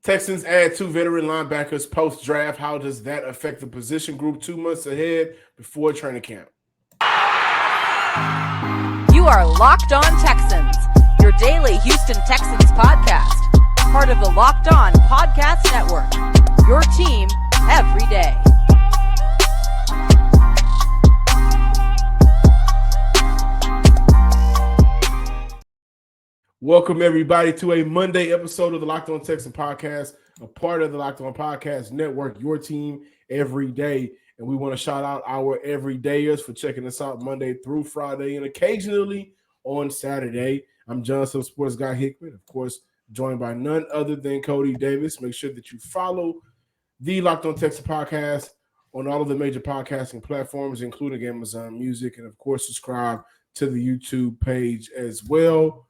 Texans add 2 veteran linebackers post-draft. How does that affect the position group 2 months ahead before training camp? You are Locked On Texans, your daily Houston Texans podcast. Part of the Locked On Podcast Network, your team every day. Welcome, everybody, to a Monday episode of the Locked On Texans podcast, a part of the Locked On Podcast Network, your team every day. And we want to shout out our everydayers for checking us out Monday through Friday and occasionally on Saturday. I'm Johnson, sports guy Hickman, of course, joined by none other than Cody Davis. Make sure that you follow the Locked On Texans podcast on all of the major podcasting platforms, including Amazon Music, and, of course, subscribe to the YouTube page as well.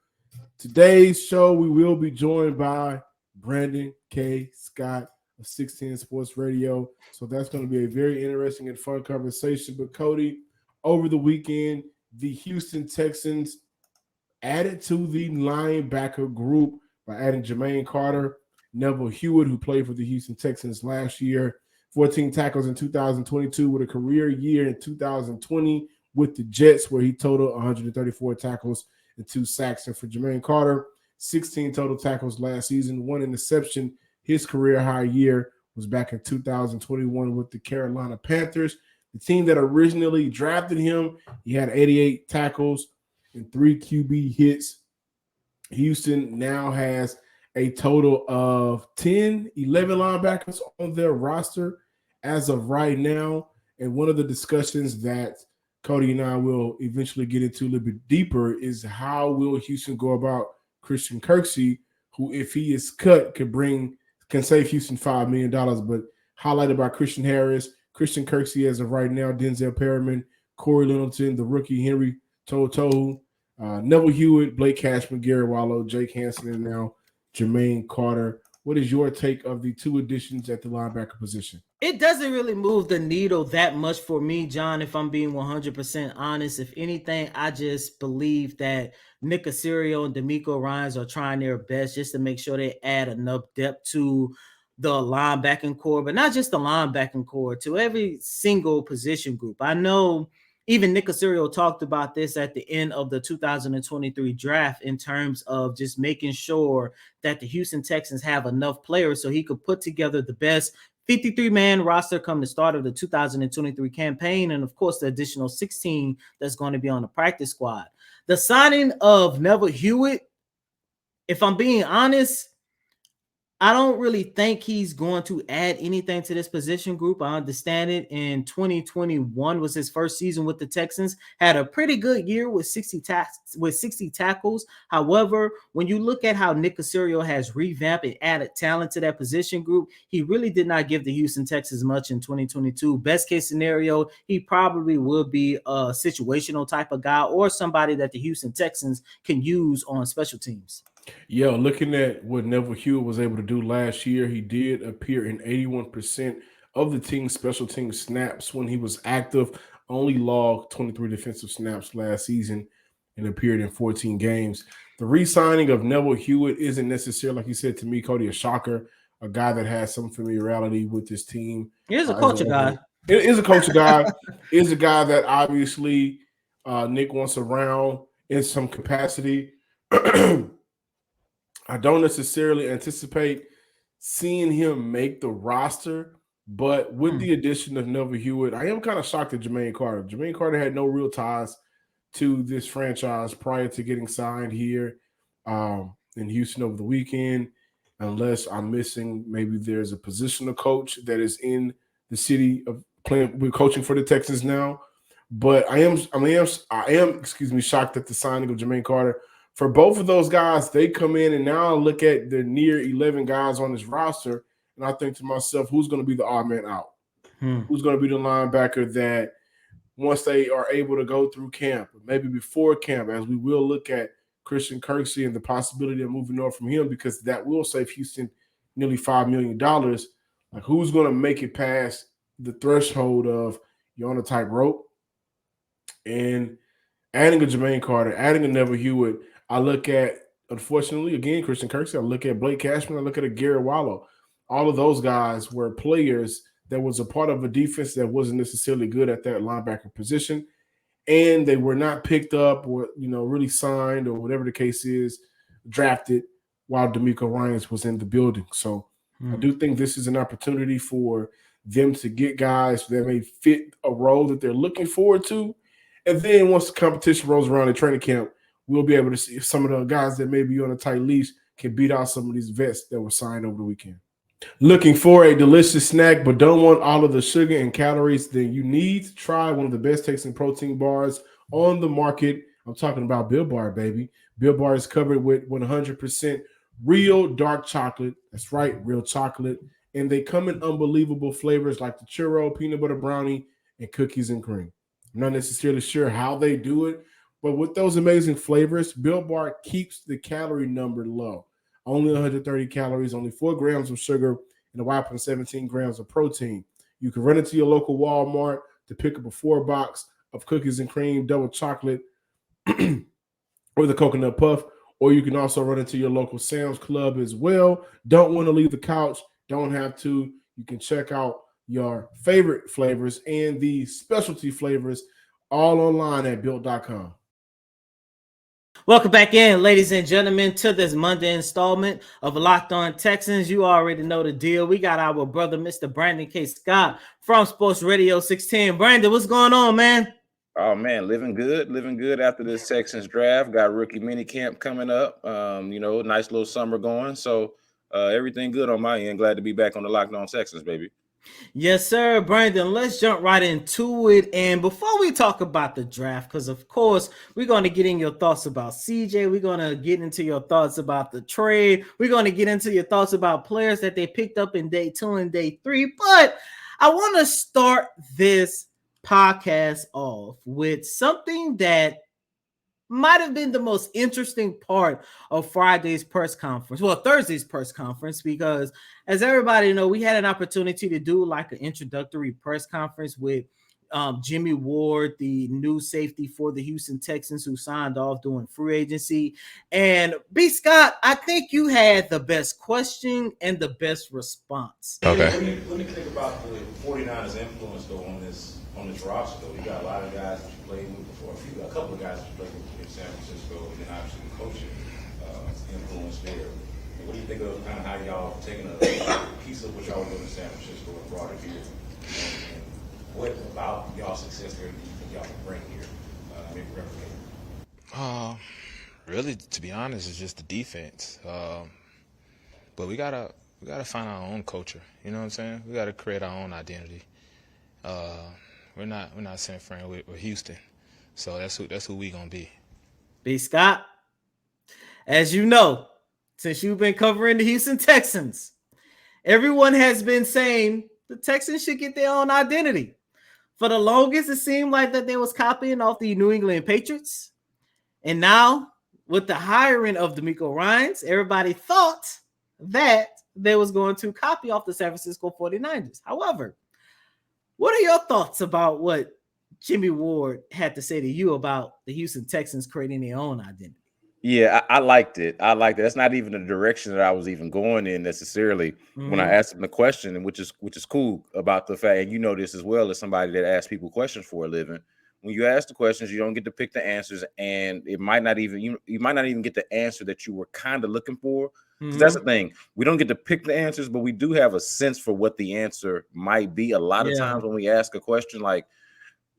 Today's show, we will be joined by Brandon K. Scott of 610 Sports Radio. So that's going to be a very interesting and fun conversation. But Cody, over the weekend, the Houston Texans added to the linebacker group by adding Jermaine Carter, Neville Hewitt, who played for the Houston Texans last year, 14 tackles in 2022 with a career year in 2020 with the Jets, where he totaled 134 tackles and 2 sacks. And for Jermaine Carter, 16 total tackles last season, 1 interception. His career high year was back in 2021 with the Carolina Panthers, the team that originally drafted him. He had 88 tackles and 3 QB hits. Houston now has a total of 11 linebackers on their roster as of right now. And one of the discussions that Cody and I will eventually get into a little bit deeper is how will Houston go about Christian Kirksey, who, if he is cut, can save Houston $5 million. But highlighted by Christian Harris, Christian Kirksey as of right now, Denzel Perryman, Corey Littleton, the rookie Henry To'oTo'o, Neville Hewitt, Blake Cashman, Gary Wallow, Jake Hansen, and now Jermaine Carter. What is your take of the 2 additions at the linebacker position? It doesn't really move the needle that much for me, John, if I'm being 100% honest. If anything, I just believe that Nick Caserio and D'Amico Ryans are trying their best just to make sure they add enough depth to the linebacking core, but not just the linebacking core, to every single position group. I know even Nick Caserio talked about this at the end of the 2023 draft in terms of just making sure that the Houston Texans have enough players so he could put together the best 53-man roster come the start of the 2023 campaign, and of course the additional 16 that's going to be on the practice squad. The signing of Neville Hewitt, if I'm being honest, I don't really think he's going to add anything to this position group. I understand it. In 2021 was his first season with the Texans. Had a pretty good year with 60 tackles. However, when you look at how Nick Caserio has revamped and added talent to that position group, he really did not give the Houston Texans much in 2022. Best case scenario, he probably will be a situational type of guy or somebody that the Houston Texans can use on special teams. Yeah, looking at what Neville Hewitt was able to do last year, he did appear in 81% of the team's special team snaps when he was active, only logged 23 defensive snaps last season and appeared in 14 games. The re-signing of Neville Hewitt isn't necessarily, like you said to me, Cody, a shocker, a guy that has some familiarity with this team. He's a culture guy. It is a culture guy. Is a guy that obviously Nick wants around in some capacity. I don't necessarily anticipate seeing him make the roster, but with the addition of Neville Hewitt, I am kind of shocked at Jermaine Carter. Jermaine Carter had no real ties to this franchise prior to getting signed here in Houston over the weekend, unless I'm missing, maybe there's a positional coach that is in the city of playing, we're coaching for the Texans now. But I am shocked at the signing of Jermaine Carter. For both of those guys, they come in and now I look at the near 11 guys on this roster, and I think to myself, who's going to be the odd man out? Who's going to be the linebacker that once they are able to go through camp, maybe before camp, as we will look at Christian Kirksey and the possibility of moving on from him, because that will save Houston nearly $5 million. Like, who's going to make it past the threshold of you're on a tightrope? And adding a Jermaine Carter, adding a Neville Hewitt, I look at unfortunately, again, Christian Kirksey, I look at Blake Cashman, I look at a Garrett Wallow. All of those guys were players that was a part of a defense that wasn't necessarily good at that linebacker position, and they were not picked up or really signed or whatever the case is, drafted while DeMeco Ryans was in the building. So I do think this is an opportunity for them to get guys that may fit a role that they're looking forward to. And then once the competition rolls around in training camp, we'll be able to see if some of the guys that may be on a tight leash can beat out some of these vets that were signed over the weekend. Looking for a delicious snack but don't want all of the sugar and calories, then you need to try one of the best tasting protein bars on the market. I'm talking about Built Bar, baby. Built Bar is covered with 100% real dark chocolate. That's right, real chocolate. And they come in unbelievable flavors like the churro, peanut butter brownie, and cookies and cream. I'm not necessarily sure how they do it, but with those amazing flavors, Built Bar keeps the calorie number low. Only 130 calories, only 4 grams of sugar, and a whopping 17 grams of protein. You can run into your local Walmart to pick up a 4-box of cookies and cream, double chocolate, or the coconut puff, or you can also run into your local Sam's Club as well. Don't want to leave the couch, don't have to. You can check out your favorite flavors and the specialty flavors all online at built.com. Welcome back in, ladies and gentlemen, to this Monday installment of Locked On Texans. You already know the deal. We got our brother, Mr. Brandon K. Scott from Sports Radio 610. Brandon, what's going on, man? Oh, man, living good after this Texans draft. Got rookie mini camp coming up. Nice little summer going. So everything good on my end. Glad to be back on the Locked On Texans, baby. Yes, sir, Brandon. Let's jump right into it. And before we talk about the draft, because of course we're going to get in your thoughts about CJ. We're going to get into your thoughts about the trade. We're going to get into your thoughts about players that they picked up in day 2 and day 3. But I want to start this podcast off with something that might have been the most interesting part of Thursday's press conference, because as everybody know, we had an opportunity to do like an introductory press conference with Jimmy Ward, the new safety for the Houston Texans, who signed off doing free agency. And B. Scott, I think you had the best question and the best response. Okay. Let me think about the 49ers influence though on this roster though. You got a lot of guys that you played with before, a couple of guys that you played with in San Francisco, and then obviously the coaching influence there. And what do you think of kind of how y'all taking a piece of what y'all were doing in San Francisco and brought it here? And what about y'all success there do you think y'all can bring here, maybe replicate? Really, to be honest, it's just the defense. But we gotta find our own culture. You know what I'm saying? We gotta create our own identity. We're not San Fran. We're Houston. So that's who we gonna be. B. Scott, as you know, since you've been covering the Houston Texans, everyone has been saying the Texans should get their own identity. For the longest, it seemed like that they was copying off the New England Patriots. And now, with the hiring of DeMeco Ryans, everybody thought that they was going to copy off the San Francisco 49ers. However, what are your thoughts about what Jimmy Ward had to say to you about the Houston Texans creating their own identity? Yeah, I liked it. That's not even the direction that I was even going in necessarily when I asked him the question, which is cool about the fact, and you know this as well as somebody that asks people questions for a living. When you ask the questions, you don't get to pick the answers, and it might not even you might not even get the answer that you were kind of looking for. Because that's the thing. We don't get to pick the answers, but we do have a sense for what the answer might be. A lot of times when we ask a question, like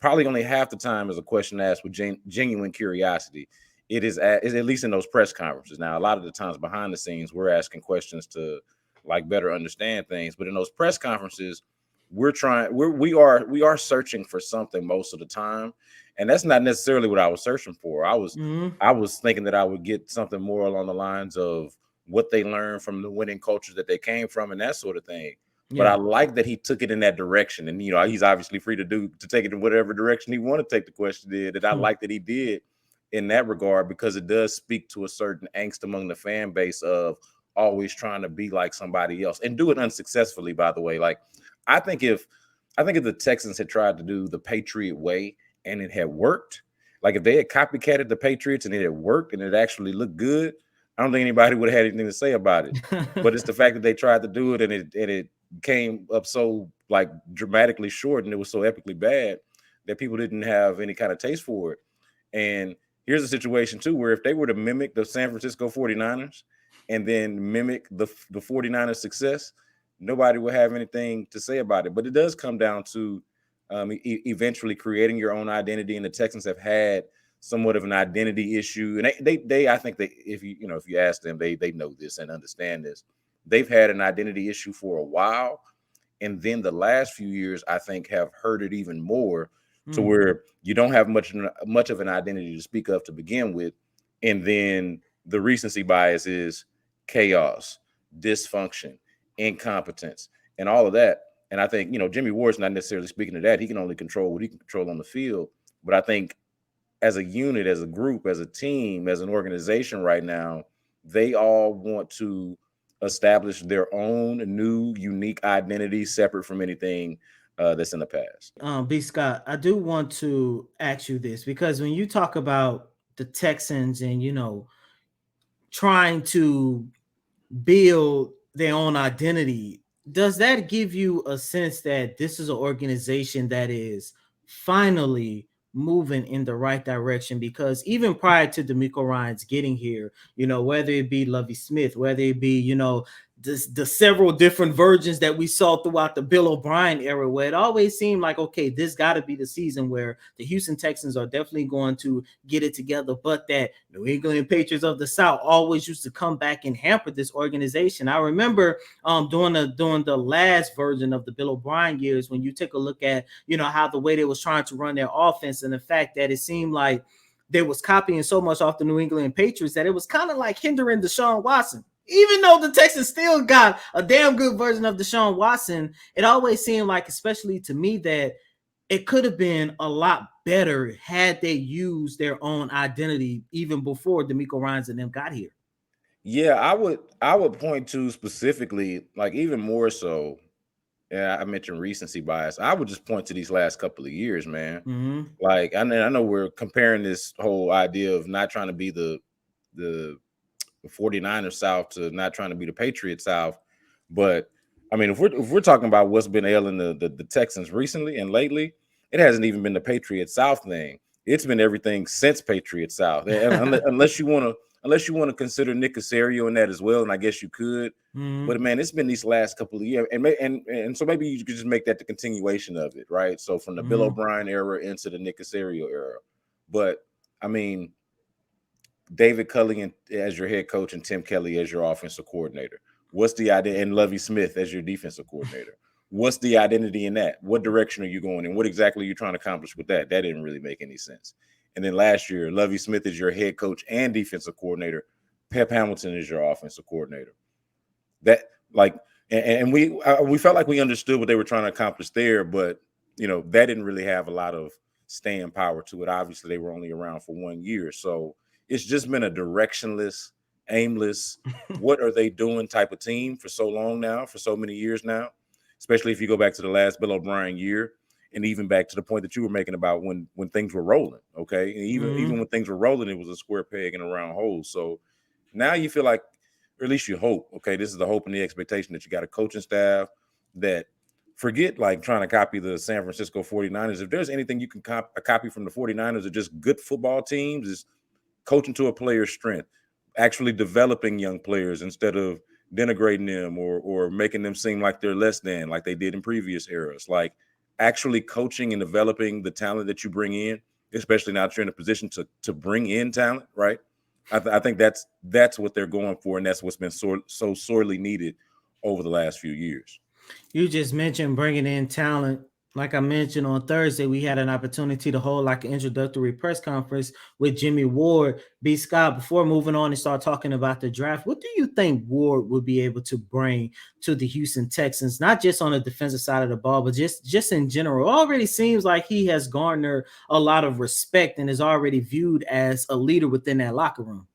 probably only half the time is a question asked with genuine curiosity. It is at least in those press conferences. Now, a lot of the times behind the scenes, we're asking questions to like better understand things. But in those press conferences, we are searching for something most of the time. And that's not necessarily what I was searching for. I was thinking that I would get something more along the lines of what they learned from the winning culture that they came from and that sort of thing. But I like that he took it in that direction. And, he's obviously free to take it in whatever direction he want to take the question in. And I like that he did in that regard, because it does speak to a certain angst among the fan base of always trying to be like somebody else and do it unsuccessfully, by the way. Like, I think if the Texans had tried to do the Patriot way and it had worked, like if they had copycatted the Patriots and it had worked and it actually looked good, I don't think anybody would have had anything to say about it. But it's the fact that they tried to do it and it came up so like dramatically short and it was so epically bad that people didn't have any kind of taste for it. And here's a situation too where if they were to mimic the San Francisco 49ers and then mimic the 49ers success, nobody would have anything to say about it. But it does come down to eventually creating your own identity, and the Texans have had somewhat of an identity issue. And they I think that if you ask them, they know this and understand this. They've had an identity issue for a while. And then the last few years, I think, have hurt it even more to where you don't have much of an identity to speak of to begin with. And then the recency bias is chaos, dysfunction, incompetence, and all of that. And I think, Jimmy Ward's not necessarily speaking to that. He can only control what he can control on the field. But I think as a unit, as a group, as a team, as an organization right now, they all want to establish their own new, unique identity separate from anything that's in the past. B. Scott, I do want to ask you this because when you talk about the Texans and, trying to build their own identity, does that give you a sense that this is an organization that is finally moving in the right direction? Because even prior to DeMeco Ryans getting here, whether it be Lovie Smith, whether it be, the several different versions that we saw throughout the Bill O'Brien era, where it always seemed like, okay, this got to be the season where the Houston Texans are definitely going to get it together, but that New England Patriots of the South always used to come back and hamper this organization. I remember during the last version of the Bill O'Brien years, when you take a look at, how the way they was trying to run their offense and the fact that it seemed like they was copying so much off the New England Patriots that it was kind of like hindering Deshaun Watson. Even though the Texans still got a damn good version of Deshaun Watson, it always seemed like, especially to me, that it could have been a lot better had they used their own identity even before DeMeco Ryans and them got here. Yeah, I would point to specifically, like even more so. Yeah, I mentioned recency bias. I would just point to these last couple of years, man. Mm-hmm. Like I know we're comparing this whole idea of not trying to be the 49ers South to not trying to be the Patriots South. But I mean, if we're talking about what's been ailing the Texans recently and lately, it hasn't even been the Patriots South thing. It's been everything since Patriots South. unless you want to consider Nick Caserio in that as well, and I guess you could. Mm-hmm. But man, it's been these last couple of years, and so maybe you could just make that the continuation of it, right? So from the Bill O'Brien era into the Nick Caserio era. But I mean, David Culley as your head coach and Tim Kelly as your offensive coordinator. What's the idea? And Lovie Smith as your defensive coordinator. What's the identity in that? What direction are you going in? What exactly are you trying to accomplish with that? That didn't really make any sense. And then last year, Lovie Smith is your head coach and defensive coordinator. Pep Hamilton is your offensive coordinator. That and we felt like we understood what they were trying to accomplish there, but that didn't really have a lot of staying power to it. Obviously, they were only around for 1 year, so it's just been a directionless, aimless, what are they doing type of team for so long now, for so many years now, especially if you go back to the last Bill O'Brien year and even back to the point that you were making about when things were rolling, okay? And even when things were rolling, it was a square peg in a round hole. So now you feel like, or at least you hope, okay, this is the hope and the expectation that you got a coaching staff that forget like trying to copy the San Francisco 49ers. If there's anything you can copy from the 49ers or just good football teams is coaching to a player's strength, actually developing young players instead of denigrating them or making them seem like they're less than, like they did in previous eras. Like actually coaching and developing the talent that you bring in, especially now that you're in a position to bring in talent, right? I think that's what they're going for, and that's what's been so sorely needed over the last few years. You just mentioned bringing in talent. Like I mentioned on Thursday, we had an opportunity to hold like an introductory press conference with Jimmy Ward. B. Scott, before moving on and start talking about the draft, what do you think Ward would be able to bring to the Houston Texans, not just on the defensive side of the ball, but just in general? It already seems like he has garnered a lot of respect and is already viewed as a leader within that locker room.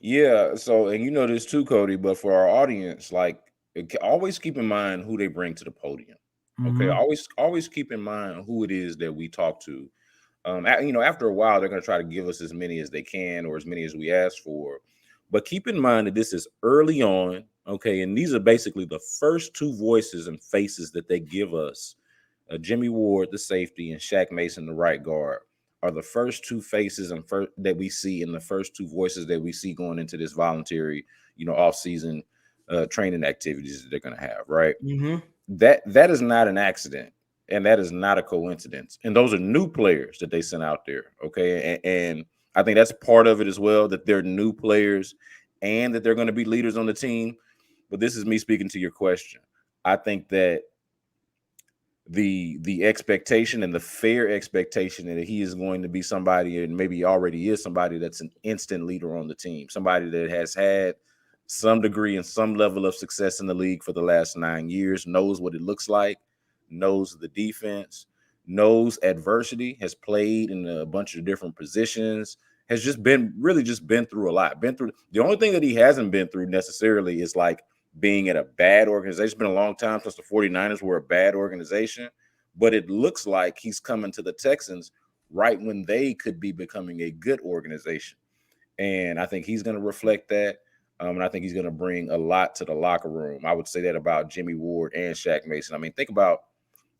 Yeah, so, and you know this too, Cody, but for our audience, like, always keep in mind who they bring to the podium. Okay, always keep in mind who it is that we talk to. After a while, they're going to try to give us as many as they can or as many as we ask for. But keep in mind that this is early on, okay? And these are basically the first two voices and faces that they give us. Jimmy Ward, the safety, and Shaq Mason, the right guard, are the first two faces and that we see, and the first two voices that we see going into this voluntary, off-season training activities that they're going to have, right? Mm-hmm. That is not an accident, and that is not a coincidence. And those are new players that they sent out there, okay? And I think that's part of it as well, that they're new players and that they're going to be leaders on the team. But this is me speaking to your question. I think that the expectation and the fair expectation that he is going to be somebody, and maybe already is somebody, that's an instant leader on the team, somebody that has had some degree and some level of success in the league for the last 9 years, knows what it looks like, knows the defense, knows adversity, has played in a bunch of different positions, has just been through a lot. The only thing that he hasn't been through necessarily is like being at a bad organization. It's been a long time since the 49ers were a bad organization, but it looks like he's coming to the Texans right when they could be becoming a good organization. And I think he's going to reflect that. And I think he's going to bring a lot to the locker room. I would say that about Jimmy Ward and Shaq Mason. I mean, think about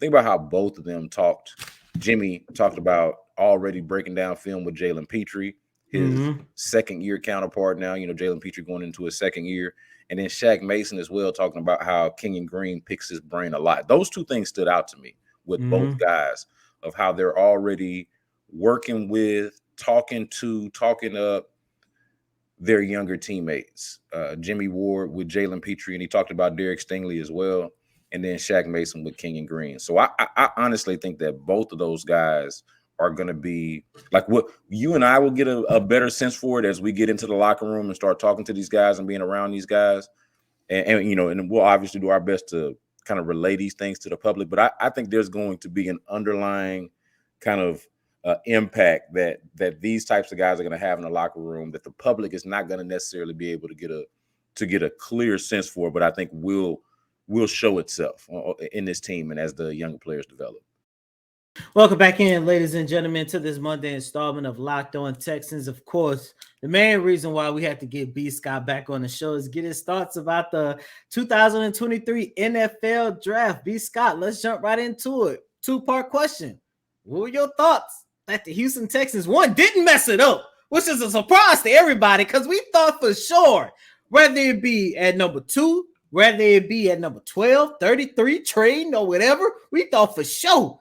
how both of them talked. Jimmy talked about already breaking down film with Jalen Petrie, his second-year counterpart now. Jalen Petrie going into his second year. And then Shaq Mason as well, talking about how Kenyon Green picks his brain a lot. Those two things stood out to me with both guys, of how they're already working with, talking up their younger teammates. Jimmy Ward with Jalen Petrie, and he talked about Derek Stingley as well. And then Shaq Mason with Kenyon Green. So I honestly think that both of those guys are going to be like what you and I will get a better sense for it as we get into the locker room and start talking to these guys and being around these guys. And we'll obviously do our best to kind of relay these things to the public. But I think there's going to be an underlying kind of impact that these types of guys are going to have in the locker room that the public is not going to necessarily be able to get a clear sense for. But I think will show itself in this team and as the younger players develop. Welcome back in, ladies and gentlemen, to this Monday installment of Locked On Texans. Of course, the main reason why we had to get B. Scott back on the show is get his thoughts about the 2023 NFL Draft. B. Scott, let's jump right into it. Two-part question. What were your thoughts that the Houston Texans, one, didn't mess it up, which is a surprise to everybody because we thought for sure, whether it be at number 2, whether it be at number 12, 33, trading, or whatever, we thought for sure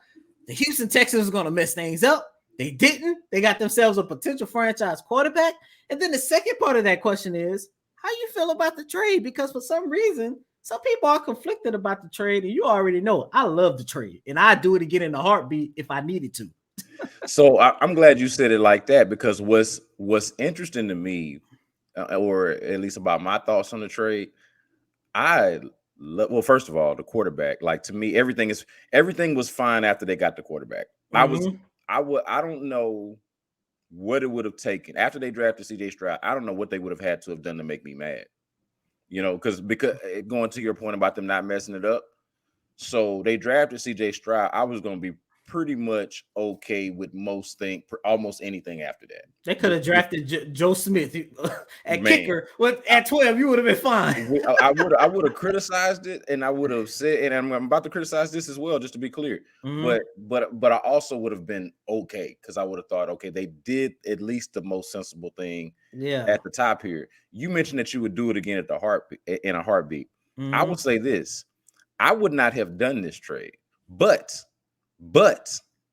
the Houston Texans was going to mess things up. They didn't. They got themselves a potential franchise quarterback. And then the second part of that question is, how you feel about the trade? Because for some reason, some people are conflicted about the trade. And you already know, I love the trade. And I'd do it again in a heartbeat if I needed to. So I'm glad you said it like that, because what's interesting to me, or at least about my thoughts on the trade, well, first of all, the quarterback, like, to me, everything was fine after they got the quarterback. I don't know what it would have taken after they drafted CJ Stroud. I don't know what they would have had to have done to make me mad, because going to your point about them not messing it up. So they drafted CJ Stroud. I was going to be pretty much okay with almost anything after that. They could have drafted Joe Smith at kicker. At 12, you would have been fine. I would have criticized it, and I would have said, and I'm about to criticize this as well, just to be clear. But I also would have been okay, because I would have thought, okay, they did at least the most sensible thing at the top here. You mentioned that you would do it again in a heartbeat. I would say this. I would not have done this trade, but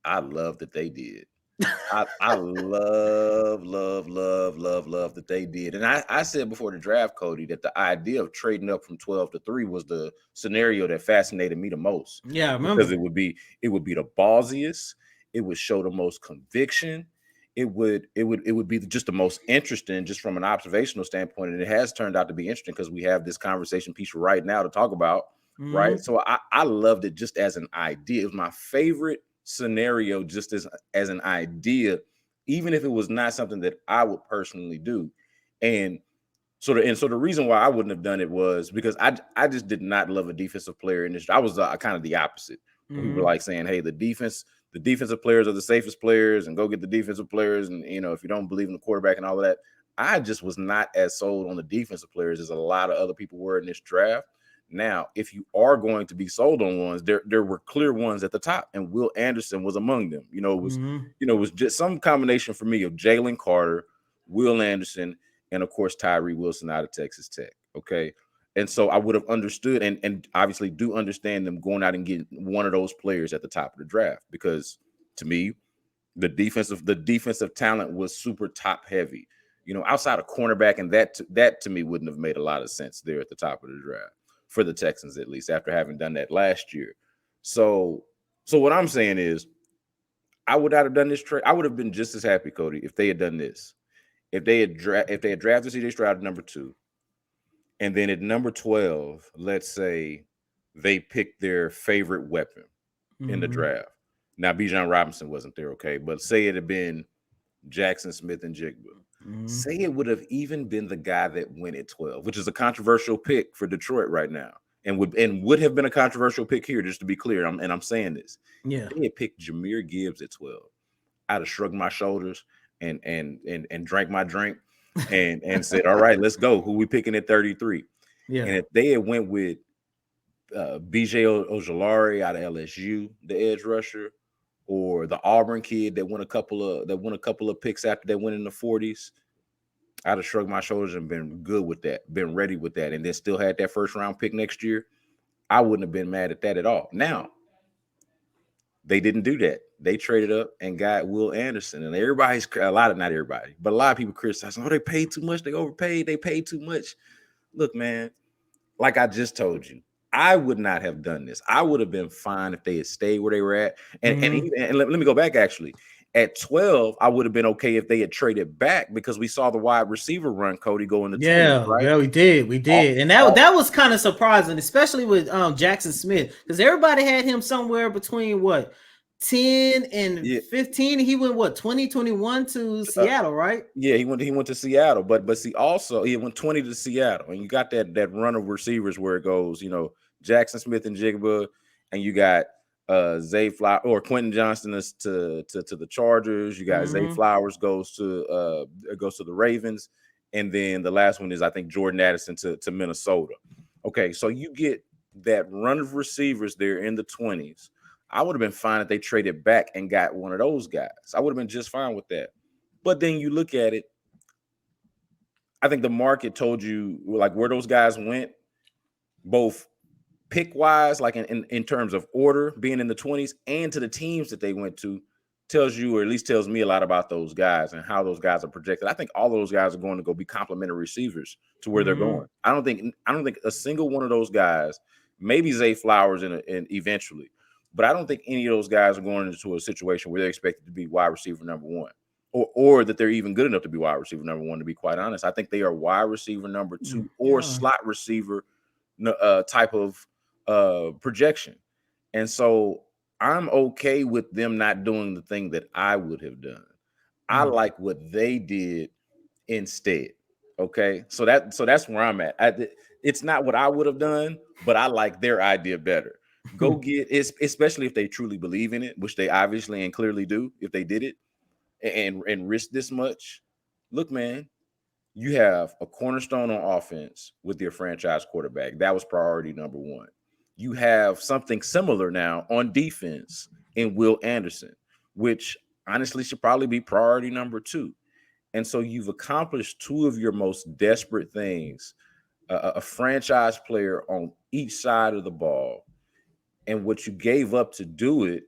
I love that they did. I love that they did. And I said before the draft, Cody, that the idea of trading up from 12 to 3 was the scenario that fascinated me the most. Yeah, I remember. Because it would be the ballsiest. It would show the most conviction. It would be just the most interesting, just from an observational standpoint. And it has turned out to be interesting because we have this conversation piece right now to talk about. Right. So I loved it just as an idea. It was my favorite scenario just as an idea, even if it was not something that I would personally do. And so the reason why I wouldn't have done it was because I just did not love a defensive player in this. I was kind of the opposite. We were like saying, hey, the defensive players are the safest players, and go get the defensive players. And, if you don't believe in the quarterback and all of that, I just was not as sold on the defensive players as a lot of other people were in this draft. Now, if you are going to be sold on ones, there were clear ones at the top, and Will Anderson was among them. It was just some combination for me of Jalen Carter, Will Anderson, and of course Tyree Wilson out of Texas Tech. Okay. And so I would have understood and obviously do understand them going out and getting one of those players at the top of the draft, because to me, the defensive talent was super top heavy. Outside of cornerback, and that to me wouldn't have made a lot of sense there at the top of the draft for the Texans, at least after having done that last year. So what I'm saying is, I would not have done this trade. I would have been just as happy, Cody, if they had done this. If they had drafted CJ Stroud at number 2, and then at number 12, let's say they picked their favorite weapon in the draft. Now, Bijan Robinson wasn't there, okay? But say it had been Jackson Smith and Jigba. Say it would have even been the guy that went at 12, which is a controversial pick for Detroit right now, and would have been a controversial pick here, just to be clear. I'm saying this. Yeah. They had picked Jahmyr Gibbs at 12. I'd have shrugged my shoulders and drank my drink and said, all right, let's go. Who we picking at 33? Yeah. And if they had went with BJ Ojulari out of LSU, the edge rusher, or the Auburn kid that won a couple of picks after they went in the 40s, I'd have shrugged my shoulders and been good with that, been ready with that, and then still had that first round pick next year. I wouldn't have been mad at that at all. Now, they didn't do that. They traded up and got Will Anderson, and not everybody, but a lot of people criticizing, they paid too much, they overpaid, they paid too much. Look, man, like I just told you, I would not have done this. I would have been fine if they had stayed where they were at. And let me go back, actually. At 12, I would have been okay if they had traded back, because we saw the wide receiver run, Cody, go in the 20s, right? Yeah, we did. And that was kind of surprising, especially with Jackson Smith, because everybody had him somewhere between 10 and 15. He went 2021 to Seattle, right? Yeah, he went to Seattle, but see, also he went 20 to Seattle, and you got that run of receivers where it goes, Jackson Smith and Jigba, and you got Zay Flowers or Quentin Johnston to the Chargers. You got Zay Flowers goes to the Ravens, and then the last one is, I think, Jordan Addison to Minnesota. Okay, so you get that run of receivers there in the 20s. I would have been fine if they traded back and got one of those guys. I would have been just fine with that. But then you look at it, I think the market told you where those guys went, both pick-wise, in terms of order, being in the 20s, and to the teams that they went to, tells you, or at least tells me, a lot about those guys and how those guys are projected. I think all of those guys are going to go be complementary receivers to where they're going. I don't think a single one of those guys, maybe Zay Flowers and eventually, but I don't think any of those guys are going into a situation where they're expected to be wide receiver number 1, or that they're even good enough to be wide receiver number 1, to be quite honest. I think they are wide receiver number 2 or slot receiver type of projection. And so I'm okay with them not doing the thing that I would have done. I like what they did instead. Okay. So that's where I'm at. It's not what I would have done, but I like their idea better. Go get it, especially if they truly believe in it, which they obviously and clearly do. If they did it and risk this much, look, man, you have a cornerstone on offense with your franchise quarterback. That was priority number 1. You have something similar now on defense in Will Anderson, which honestly should probably be priority number 2. And so you've accomplished 2 of your most desperate things, a franchise player on each side of the ball. And what you gave up to do it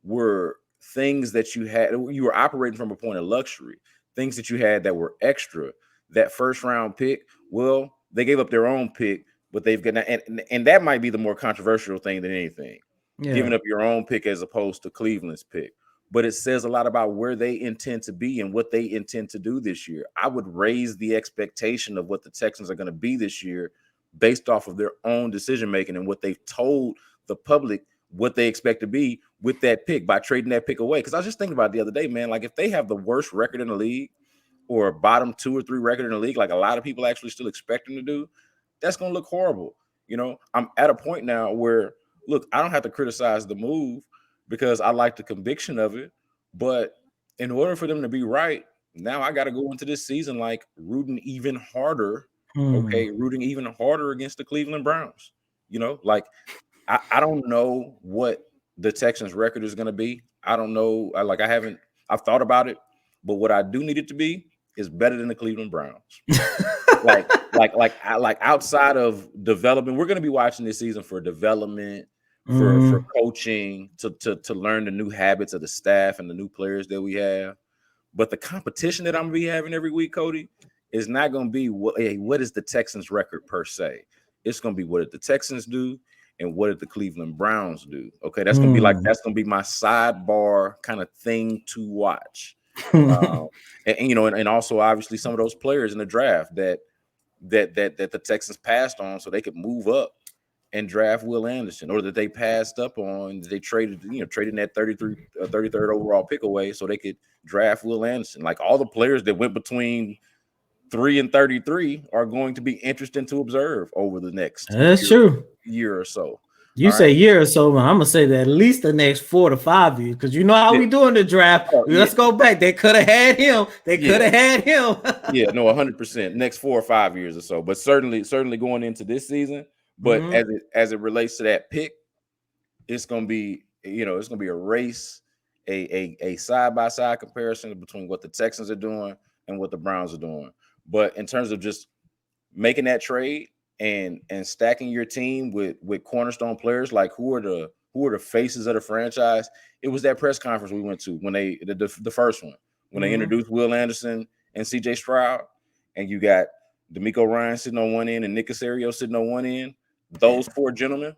were things that you were operating from a point of luxury, things that you had that were extra. That first round pick, well, they gave up their own pick, but they've got, and that might be the more controversial thing than anything, giving up your own pick as opposed to Cleveland's pick. But it says a lot about where they intend to be and what they intend to do this year. I would raise the expectation of what the Texans are going to be this year based off of their own decision making and what they've told the public what they expect to be with that pick by trading that pick away. Because I was just thinking about it the other day, man, if they have the worst record in the league, or a bottom 2 or 3 record in the league, like a lot of people actually still expect them to do, that's going to look horrible. I'm at a point now where, look, I don't have to criticize the move because I like the conviction of it. But in order for them to be right, Now I got to go into this season like rooting even harder. Hmm. Rooting even harder against the Cleveland Browns. Like I don't know what the Texans record is going to be. I don't know. I've thought about it, but what I do need it to be is better than the Cleveland Browns. like outside of development, we're going to be watching this season for development, for coaching, to learn the new habits of the staff and the new players that we have. But the competition that I'm gonna be having every week, Cody, is not gonna be what is the Texans record per se. It's gonna be what did the Texans do and what did the Cleveland Browns do. Okay, that's gonna be my sidebar kind of thing to watch. And also obviously some of those players in the draft that the Texans passed on so they could move up and draft Will Anderson, or that they passed up on, they traded that 33rd overall pick away so they could draft Will Anderson. Like all the players that went between 3 and 33 are going to be interesting to observe over the next year or so. You say year or so, but I'm gonna say that at least the next 4 to 5 years, because you know how we do in the draft. Let's go back. They could have had him. Yeah, no, 100%. Next 4 or 5 years or so, but certainly going into this season. But as it relates to that pick, it's gonna be a race, a side by side comparison between what the Texans are doing and what the Browns are doing. But in terms of just making that trade and stacking your team with cornerstone players, like who are the faces of the franchise? It was that press conference we went to when they the first one when they introduced Will Anderson and C.J. Stroud, and you got DeMeco Ryans sitting on one end and Nick Caserio sitting on one end. Those 4 gentlemen,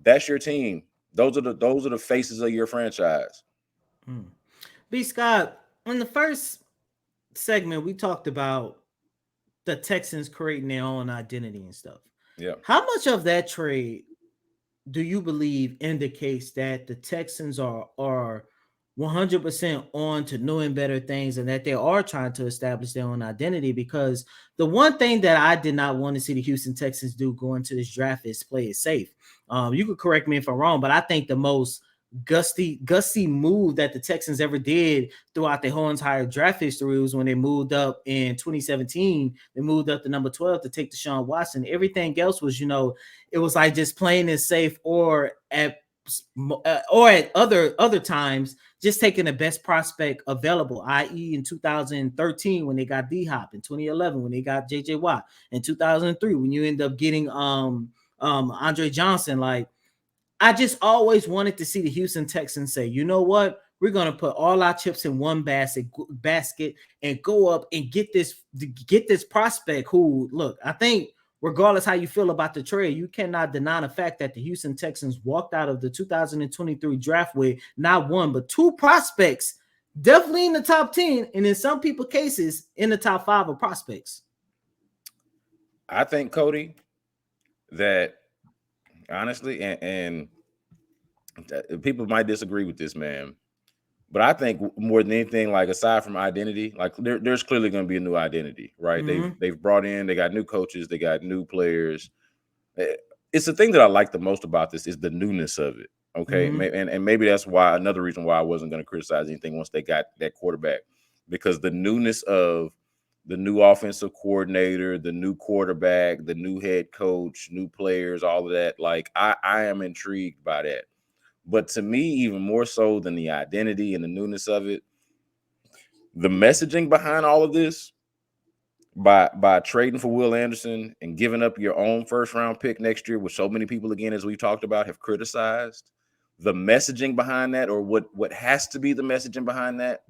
that's your team. Those are the faces of your franchise. B. Scott, in the first segment, we talked about the Texans creating their own identity and stuff. Yeah. How much of that trade do you believe indicates that the Texans are 100% on to knowing better things and that they are trying to establish their own identity? Because the one thing that I did not want to see the Houston Texans do going to this draft is play it safe. You could correct me if I'm wrong, but I think the most gusty move that the Texans ever did throughout their whole entire draft history was when they moved up in 2017. They moved up to number 12 to take Deshaun Watson. Everything else was, it was like just playing it safe, or at other times just taking the best prospect available, i.e. in 2013 when they got D-Hop, in 2011 when they got J.J. Watt, in 2003 when you end up getting Andre Johnson. Like, I just always wanted to see the Houston Texans say, you know what, we're going to put all our chips in one basket and go up and get this prospect who, look, I think regardless how you feel about the trade, you cannot deny the fact that the Houston Texans walked out of the 2023 draft with not 1, but 2 prospects, definitely in the top 10, and in some people's cases in the top 5 of prospects. I think, Cody, that honestly, and people might disagree with this, man, but I think more than anything, like aside from identity, like there's clearly going to be a new identity, right? They've brought in, they got new coaches, they got new players. It's the thing that I like the most about this is the newness of it. Okay, and maybe that's why another reason why I wasn't going to criticize anything once they got that quarterback, because the newness of the new offensive coordinator, the new quarterback, the new head coach, new players, all of that. Like I am intrigued by that. But to me, even more so than the identity and the newness of it, the messaging behind all of this, by trading for Will Anderson and giving up your own first-round pick next year, which so many people, again, as we've talked about, have criticized, the messaging behind that, or what has to be the messaging behind that,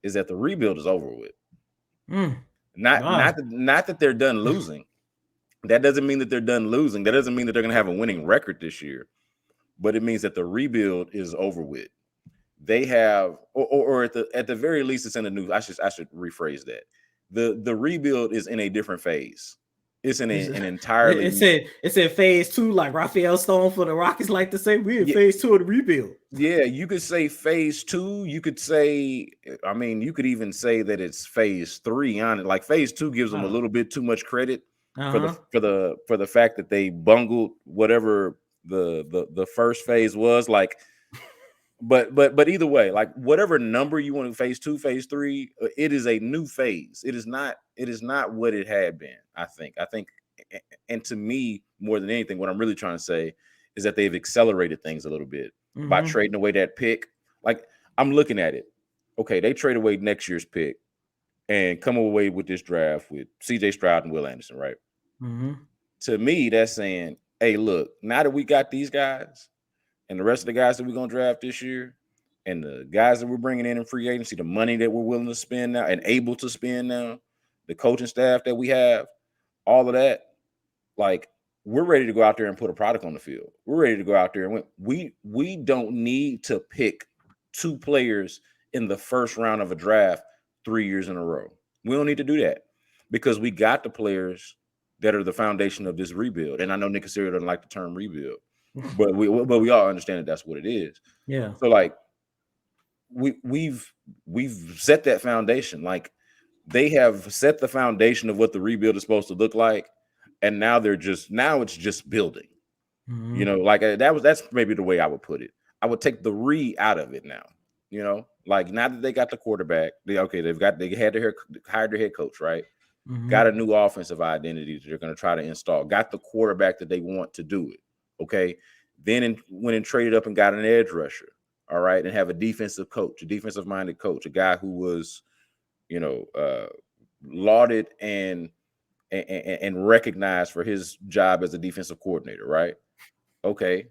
is that the rebuild is over with. Not that they're done losing. That doesn't mean that they're done losing. That doesn't mean that they're going to have a winning record this year. But it means that the rebuild is over with. They have, or at the very least, it's in the news. I should rephrase that. The rebuild is in a different phase. It's in an entirely. It's in phase 2, like Raphael Stone for the Rockets like to say. We're in phase 2 of the rebuild. Yeah, you could say phase 2. You could say, I mean, you could even say that it's phase 3 on it. Like phase 2 gives them a little bit too much credit for the fact that they bungled whatever the first phase was. Like But either way, like whatever number you want to phase 2, phase 3, it is a new phase. It is not what it had been. I think, and to me, more than anything, what I'm really trying to say is that they've accelerated things a little bit by trading away that pick. Like I'm looking at it. Okay, they trade away next year's pick and come away with this draft with CJ Stroud and Will Anderson, right? To me, that's saying, hey, look, now that we got these guys and the rest of the guys that we're going to draft this year and the guys that we're bringing in free agency, the money that we're willing to spend now and able to spend now, the coaching staff that we have, all of that, like we're ready to go out there and put a product on the field. We're ready to go out there and win. We don't need to pick 2 players in the first round of a draft 3 years in a row. We don't need to do that because we got the players that are the foundation of this rebuild. And I know Nick Caserio doesn't like the term rebuild, but we all understand that that's what it is. Yeah. So like we've set that foundation. Like they have set the foundation of what the rebuild is supposed to look like, and now it's just building. You know, like that's maybe the way I would put it. I would take the out of it now. You know, like now that they got the quarterback, they hired their head coach, right? Got a new offensive identity that they're going to try to install. Got the quarterback that they want to do it. Okay, then went and traded up and got an edge rusher. All right, and have a defensive coach, a defensive-minded coach, a guy who was, you know, lauded and recognized for his job as a defensive coordinator. Right? Okay,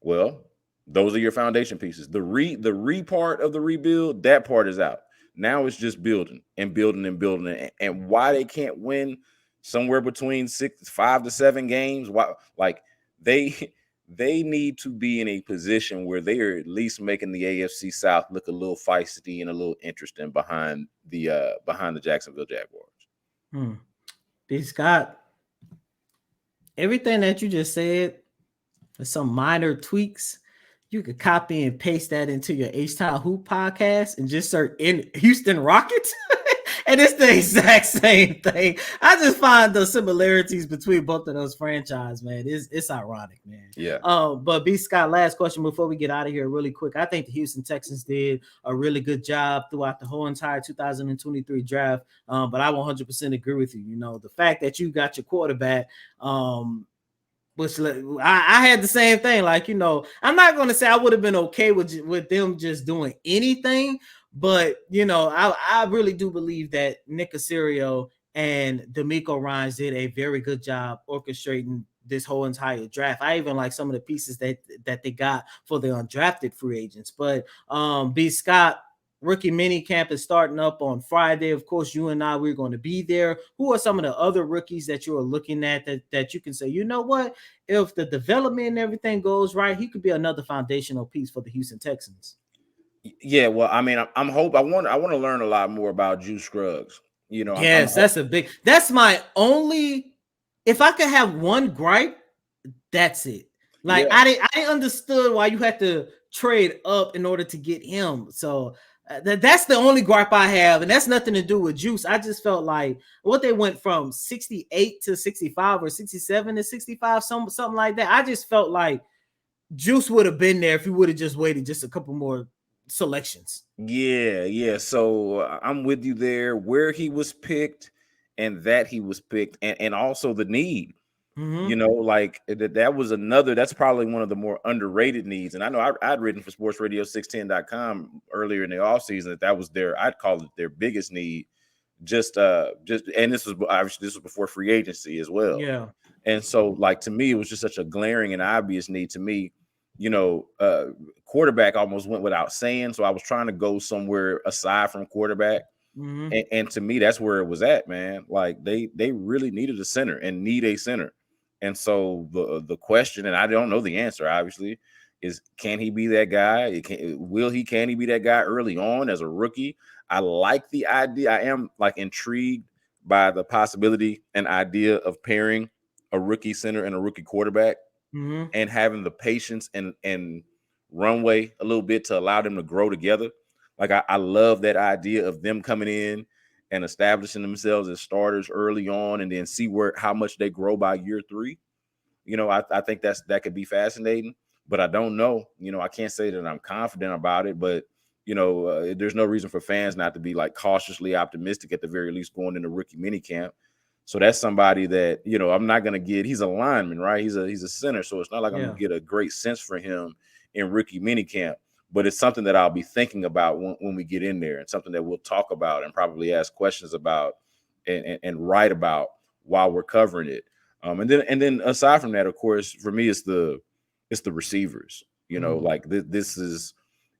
well, those are your foundation pieces. The re part of the rebuild, that part is out. Now it's just building and building and building. And why they can't win somewhere between 5 to 7 games? Why? Like they need to be in a position where they are at least making the AFC South look a little feisty and a little interesting behind the Jacksonville Jaguars. B. Scott, everything that you just said, there's some minor tweaks. You could copy and paste that into your H-Town Hoop podcast and just search in Houston Rockets. And it's the exact same thing. I just find the similarities between both of those franchises, man. It's ironic, man. Yeah. But B. Scott, last question before we get out of here really quick. I think the Houston Texans did a really good job throughout the whole entire 2023 draft. But I 100% agree with you. You know, the fact that you got your quarterback, which I had the same thing. Like, you know, I'm not going to say I would have been okay with them just doing anything, but, you know, I really do believe that Nick Caserio and DeMeco Ryans did a very good job orchestrating this whole entire draft. I even like some of the pieces that they got for the undrafted free agents. But B. Scott, rookie mini camp is starting up on Friday. Of course, you and we're going to be there. Who are some of the other rookies that you are looking at that you can say, you know what, if the development and everything goes right, he could be another foundational piece for the Houston Texans? Yeah, well, I mean, I want to learn a lot more about Juice Scruggs. You know, yes, that's my only. If I could have one gripe, that's it. Like yeah. I understood why you had to trade up in order to get him. So that's the only gripe I have, and that's nothing to do with Juice. I just felt like what they went from 68 to 65 or 67 to 65, something like that. I just felt like Juice would have been there if he would have just waited just a couple more selections. Yeah. So I'm with you there. Where he was picked, and that he was picked, and also the need. You know, like that was another. That's probably one of the more underrated needs. And I know I'd written for sportsradio610.com earlier in the offseason that was I'd call it their biggest need. Just and this was obviously before free agency as well. Yeah. And so, like, to me, it was just such a glaring and obvious need to me. You know, quarterback almost went without saying. So I was trying to go somewhere aside from quarterback. And to me, that's where it was at, man. Like they really needed a center and need a center. And so the question, and I don't know the answer, obviously, is can he be that guy? Can he be that guy early on as a rookie? I like the idea. I am like intrigued by the possibility and idea of pairing a rookie center and a rookie quarterback and having the patience and runway a little bit to allow them to grow together. Like I love that idea of them coming in and establishing themselves as starters early on, and then see how much they grow by year 3. You know, I think that could be fascinating. but I don't know. I can't say that I'm confident about it, but there's no reason for fans not to be like cautiously optimistic at the very least going into rookie minicamp. So that's somebody that, I'm not going to get. He's a lineman, right? He's a center. So it's not like I'm going to get a great sense for him in rookie minicamp, but it's something that I'll be thinking about when we get in there, and something that we'll talk about and probably ask questions about and write about while we're covering it. And then aside from that, of course, for me, it's the receivers, like this is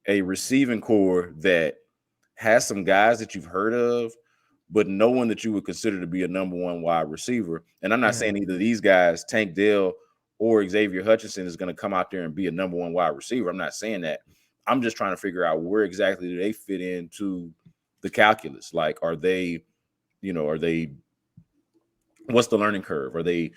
a receiving core that has some guys that you've heard of, but no one that you would consider to be a number one wide receiver. And I'm not saying either of these guys, Tank Dell or Xavier Hutchinson, is going to come out there and be a number one wide receiver. I'm not saying that. I'm just trying to figure out where exactly do they fit into the calculus. Like, are they what's the learning curve? Are they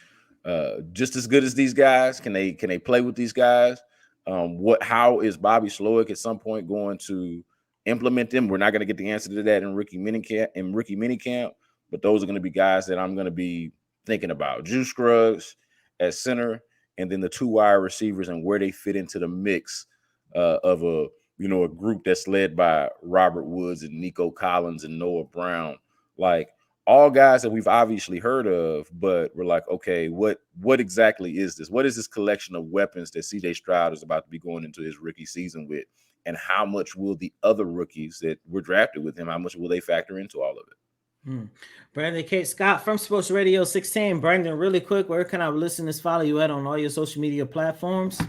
just as good as these guys? Can they play with these guys? How is Bobby Slowick at some point going to implement them? We're not going to get the answer to that in rookie minicamp, but those are going to be guys that I'm going to be thinking about. Juice Scruggs at center, and then the 2 wide receivers and where they fit into the mix of a group that's led by Robert Woods and Nico Collins and Noah Brown. Like, all guys that we've obviously heard of, but we're like, okay, what exactly is this? What is this collection of weapons that C.J. Stroud is about to be going into his rookie season with? And how much will the other rookies that were drafted with him, how much will they factor into all of it? Brandon K. Scott from Sports Radio 610. Brandon, really quick, where can our listeners follow you at on all your social media platforms?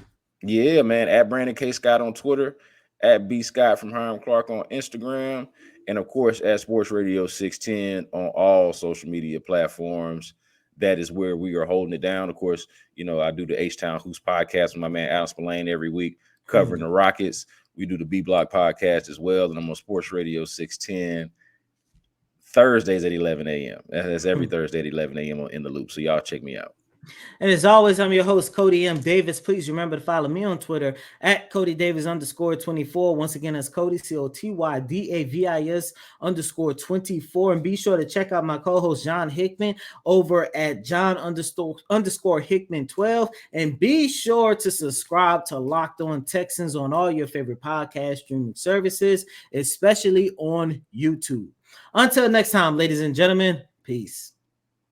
Yeah, man, at Brandon K. Scott on Twitter, at B. Scott from Hiram Clark on Instagram, and of course at Sports Radio 610 on all social media platforms. That is where we are holding it down. Of course, I do the H-Town Hoops podcast with my man Al Spillane every week, covering the Rockets. We do the B-Block podcast as well, and I'm on Sports Radio 610 Thursdays at 11 a.m. That's every Thursday at 11 a.m. on In the Loop. So y'all check me out. And as always, I'm your host, Cody M. Davis. Please remember to follow me on Twitter at Cody Davis _24. Once again, that's Cody, COTYDAVIS _24. And be sure to check out my co-host, John Hickman, over at John _ Hickman 12. And be sure to subscribe to Locked On Texans on all your favorite podcast streaming services, especially on YouTube. Until next time, ladies and gentlemen, peace.